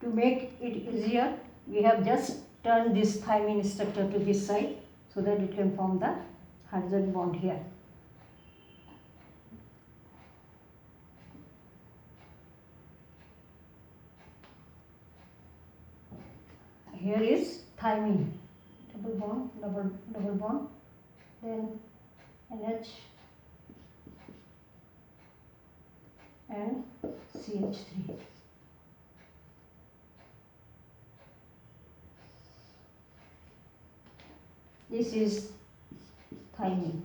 to make it easier, we have just turned this thymine structure to this side so that it can form the hydrogen bond here. Here is thymine, double bond, double bond, then NH and CH3. This is thymine.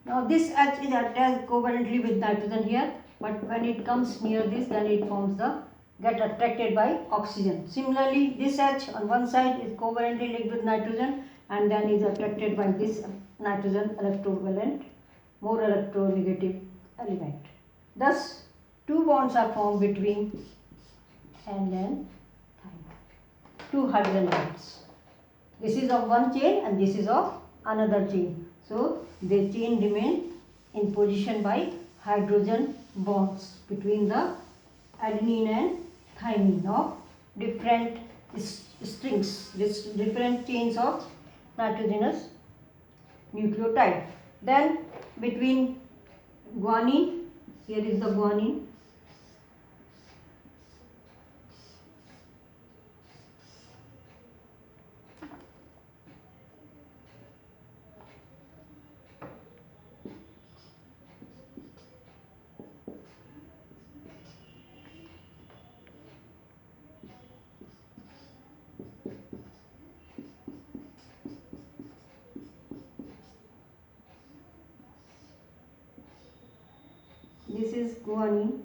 Now this H is attached covalently with nitrogen here, but when it comes near this, then it forms the get attracted by oxygen. Similarly, this H on one side is covalently linked with nitrogen and then is attracted by this nitrogen electrovalent, more electronegative element. Thus, two bonds are formed between and then two hydrogen bonds. This is of one chain and this is of another chain. So, the chain remain in position by hydrogen bonds between the adenine and thymine of different strings, different chains of nitrogenous nucleotide. Then between guanine, here is the guanine, this is guanine,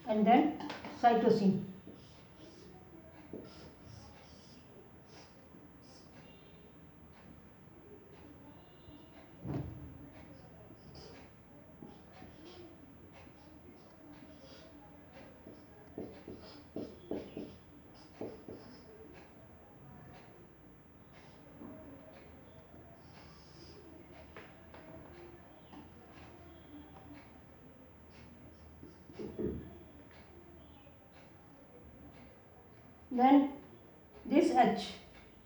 and then cytosine. Then this H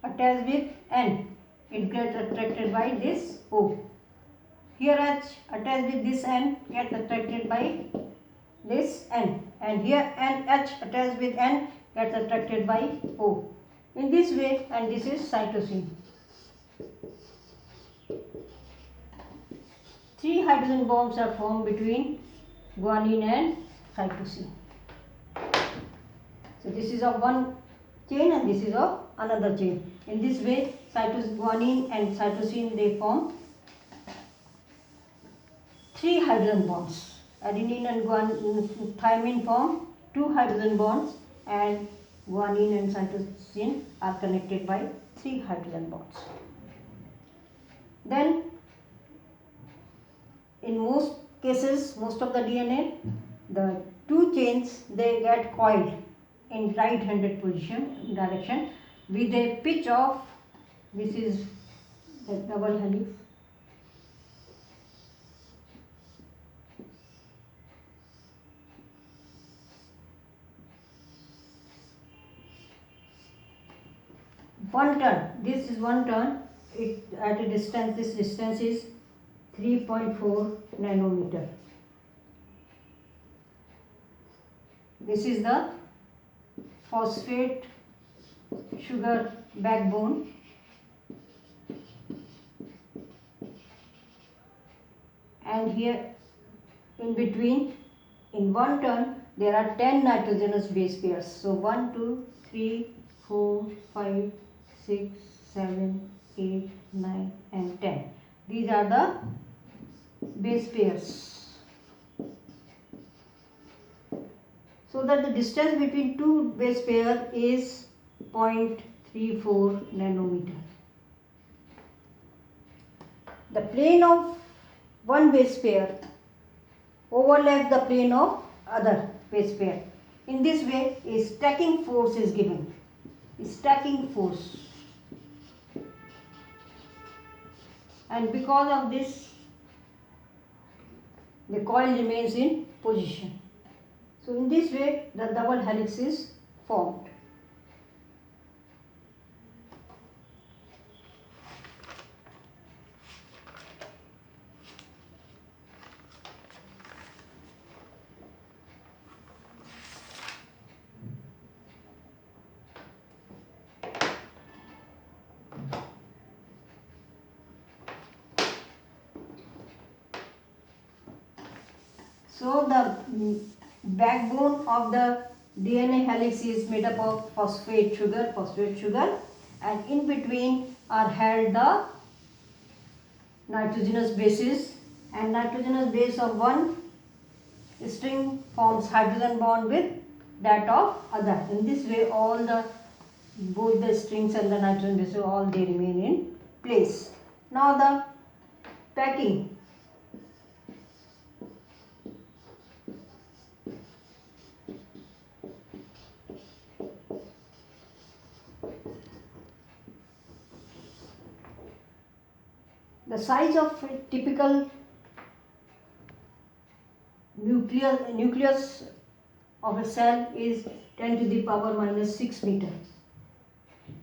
attached with N, it gets attracted by this O. Here H attached with this N gets attracted by this N, and here H attached with N gets attracted by O. In this way, and this is cytosine. Three hydrogen bonds are formed between guanine and cytosine. So this is of one chain and this is of another chain. In this way, guanine and cytosine, they form three hydrogen bonds. Adenine and thymine form two hydrogen bonds, and guanine and cytosine are connected by three hydrogen bonds. Then in most cases, most of the DNA, the two chains, they get coiled in right-handed position direction with a pitch of, this is the double helix, one turn. This is one turn. It at a distance, this distance is 3.4 nanometer. This is the phosphate sugar backbone, and here in between, in one turn, there are 10 nitrogenous base pairs. So 1, 2, 3, 4, 5, 6, 7, 8, 9 and 10. These are the base pairs. So that the distance between two base pair is 0.34 nanometer. The plane of one base pair overlaps the plane of other base pair. In this way, a stacking force is given. A stacking force. and because of this the coil remains in position. So in this way the double helix is formed. So the backbone of the DNA helix is made up of phosphate sugar, and in between are held the nitrogenous bases, and nitrogenous base of one string forms hydrogen bond with that of other. In this way all the both the strings and the nitrogen bases all they remain in place. Now the packing. The size of a typical nucleus of a cell is 10 to the power minus 6 meter.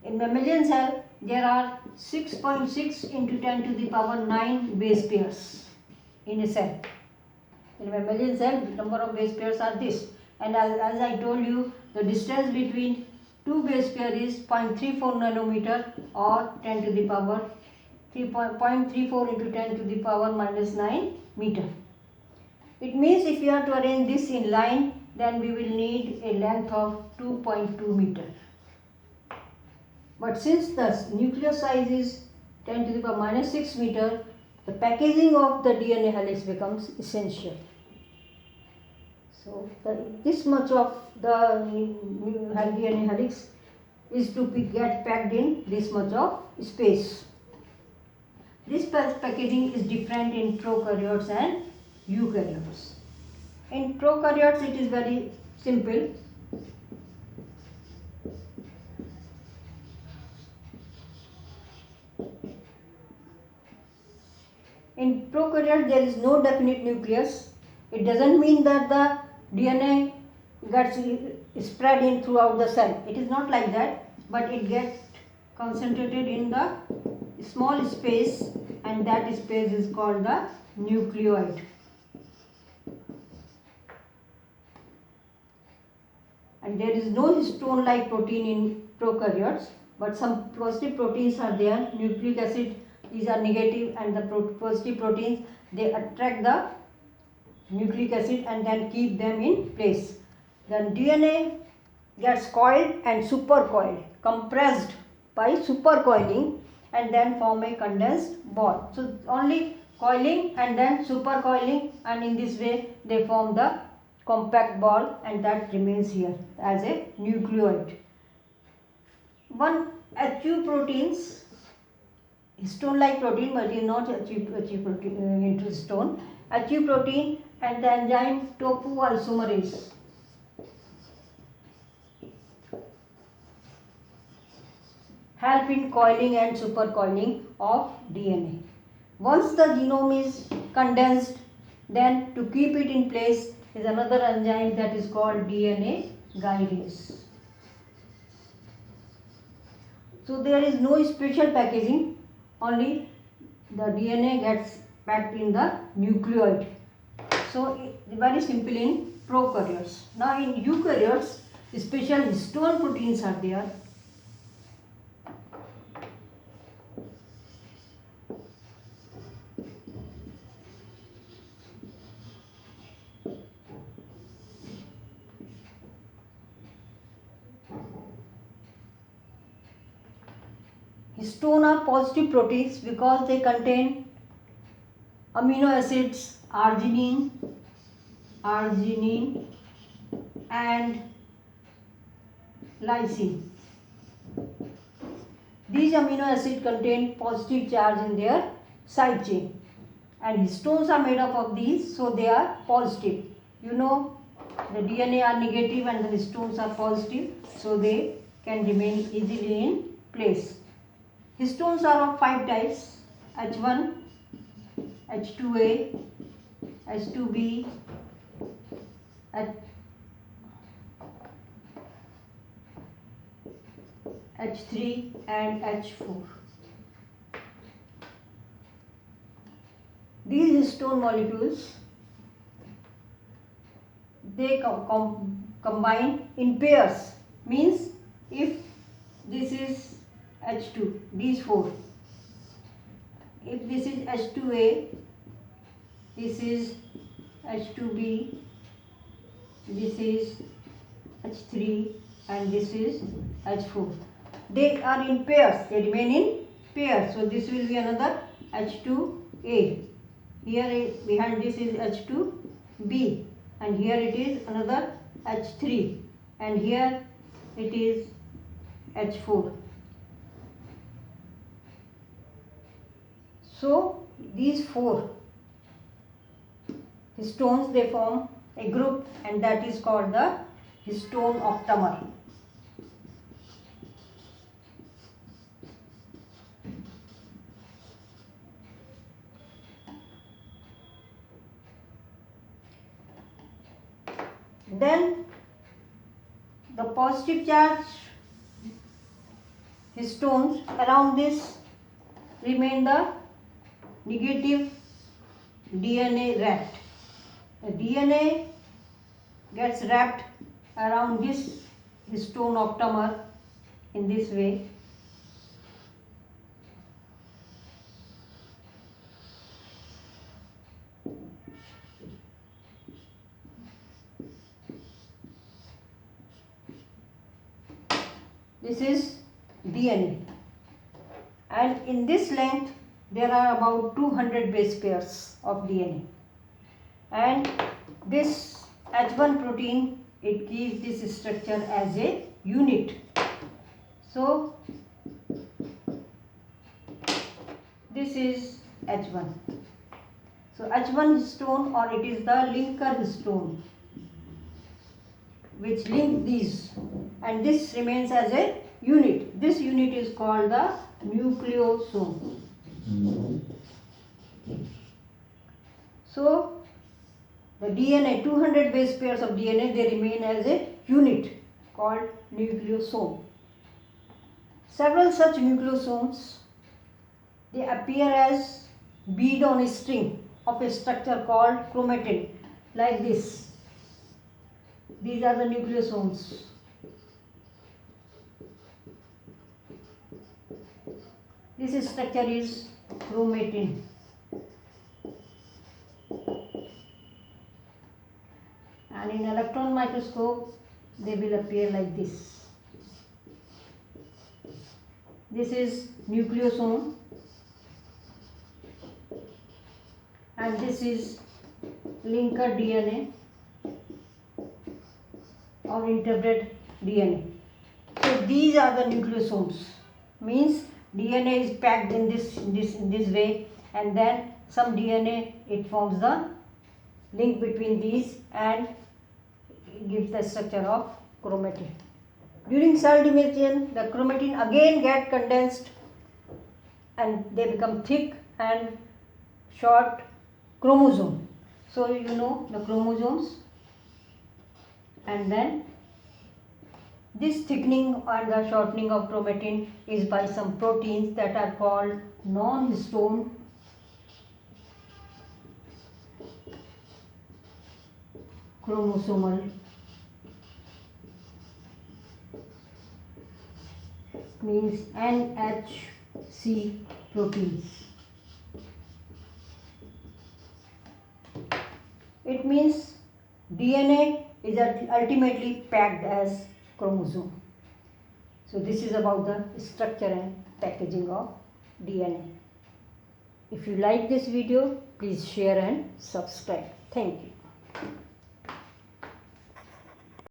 In mammalian cell there are 6.6 into 10 to the power 9 base pairs in a cell. In mammalian cell the number of base pairs are this, and as I told you the distance between two base pair is 0.34 nanometer or 10 to the power 0.34 into 10 to the power minus 9 meter. It means if we are to arrange this in line, then we will need a length of 2.2 meter. But since the nucleus size is 10 to the power minus 6 meter, the packaging of the DNA helix becomes essential. So this much of the DNA helix is to get packed in this much of space. This packaging is different in prokaryotes and eukaryotes. In prokaryotes it is very simple. In prokaryotes there is no definite nucleus. It doesn't mean that the DNA gets spread in throughout the cell. It is not like that, but it gets concentrated in the small space, and that space is called the nucleoid. And there is no histone-like protein in prokaryotes, but some positive proteins are there. Nucleic acid, these are negative, and the positive proteins, they attract the nucleic acid and then keep them in place. Then DNA gets coiled and supercoiled, compressed by supercoiling, and then form a condensed ball. So only coiling and then supercoiling, and in this way they form the compact ball, and that remains here as a nucleoid. One HU proteins, histone-like protein, but is not HU protein into histone. HU protein and the enzyme topoisomerase. Help in coiling and supercoiling of DNA. Once the genome is condensed, then to keep it in place is another enzyme that is called DNA gyrase. So there is no special packaging, only the DNA gets packed in the nucleoid. So very simple in prokaryotes. Now in eukaryotes, special histone proteins are there. Histone are positive proteins because they contain amino acids arginine and lysine. These amino acids contain positive charge in their side chain, and histones are made up of these, so they are positive. You know, the DNA are negative and the histones are positive, so they can remain easily in place. Histones are of 5 types: H1, H2A, H2B, H3 and H4. These histone molecules, they combine in pairs, means if this is H2, these four, if this is H2A, this is H2B, this is H3 and this is H4. They are in pairs, they remain in pairs. So this will be another H2A. Here behind this is H2B and here it is another H3 and here it is H4. So these four histones, they form a group and that is called the histone octamer. Then the positive charge histones, around this remain the negative DNA wrapped. The DNA gets wrapped around this histone octamer in this way. This is DNA and in this length there are about 200 base pairs of DNA and this H1 protein, it gives this structure as a unit. So this is H1. So H1 histone, or it is the linker histone which link these, and this remains as a unit. This unit is called the nucleosome. So the DNA, 200 base pairs of DNA, they remain as a unit called nucleosome. Several such nucleosomes, they appear as bead on a string of a structure called chromatin, like this. These are the nucleosomes. This structure is chromatin. And in electron microscope, they will appear like this. This is nucleosome and this is linker DNA or interpreted DNA. So these are the nucleosomes. Means DNA is packed in this way, and then some DNA, it forms the link between these and gives the structure of chromatin. During cell division, the chromatin again get condensed and they become thick and short chromosome. So you know the chromosomes, and then this thickening and the shortening of chromatin is by some proteins that are called non-histone chromosomal, means NHC proteins. It means DNA is ultimately packed as chromosome. So this is about the structure and packaging of DNA. If you like this video, please share and subscribe. Thank you.